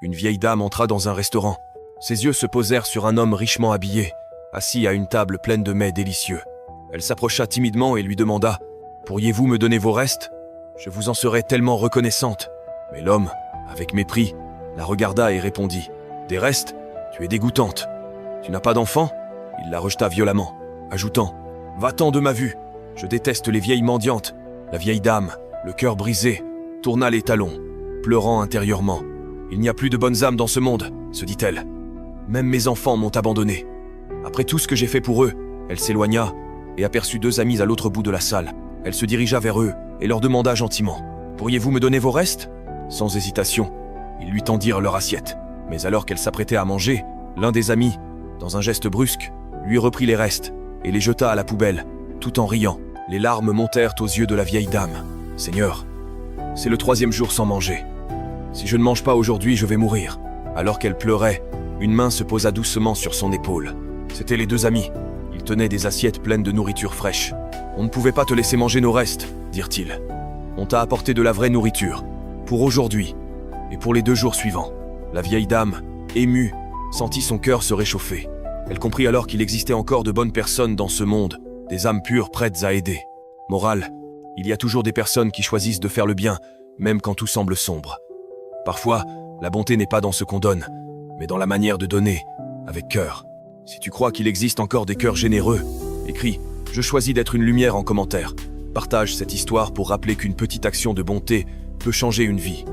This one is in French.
une vieille dame entra dans un restaurant. Ses yeux se posèrent sur un homme richement habillé, assis à une table pleine de mets délicieux. Elle s'approcha timidement et lui demanda « Pourriez-vous me donner vos restes? Je vous en serais tellement reconnaissante. » Mais l'homme, avec mépris, la regarda et répondit « Des restes? Tu es dégoûtante. Tu n'as pas d'enfant ?» Il la rejeta violemment, ajoutant « Va-t'en de ma vue. Je déteste les vieilles mendiantes. » La vieille dame, le cœur brisé, tourna les talons, pleurant intérieurement. « Il n'y a plus de bonnes âmes dans ce monde, » se dit-elle. « Même mes enfants m'ont abandonné. Après tout ce que j'ai fait pour eux, » elle s'éloigna et aperçut deux amis à l'autre bout de la salle. Elle se dirigea vers eux et leur demanda gentiment « Pourriez-vous me donner vos restes ?» Sans hésitation, ils lui tendirent leur assiette. Mais alors qu'elle s'apprêtait à manger, l'un des amis, dans un geste brusque, lui reprit les restes et les jeta à la poubelle, tout en riant. Les larmes montèrent aux yeux de la vieille dame. « Seigneur, c'est le 3e jour sans manger. Si je ne mange pas aujourd'hui, je vais mourir. » Alors qu'elle pleurait, une main se posa doucement sur son épaule. C'étaient les deux amis. Ils tenaient des assiettes pleines de nourriture fraîche. « On ne pouvait pas te laisser manger nos restes, » dirent-ils. « On t'a apporté de la vraie nourriture, pour aujourd'hui et pour les 2 jours suivants. » La vieille dame, émue, sentit son cœur se réchauffer. Elle comprit alors qu'il existait encore de bonnes personnes dans ce monde, des âmes pures prêtes à aider. Morale, il y a toujours des personnes qui choisissent de faire le bien, même quand tout semble sombre. Parfois, la bonté n'est pas dans ce qu'on donne, mais dans la manière de donner, avec cœur. Si tu crois qu'il existe encore des cœurs généreux, écris « Je choisis d'être une lumière » en commentaire. Partage cette histoire pour rappeler qu'une petite action de bonté peut changer une vie.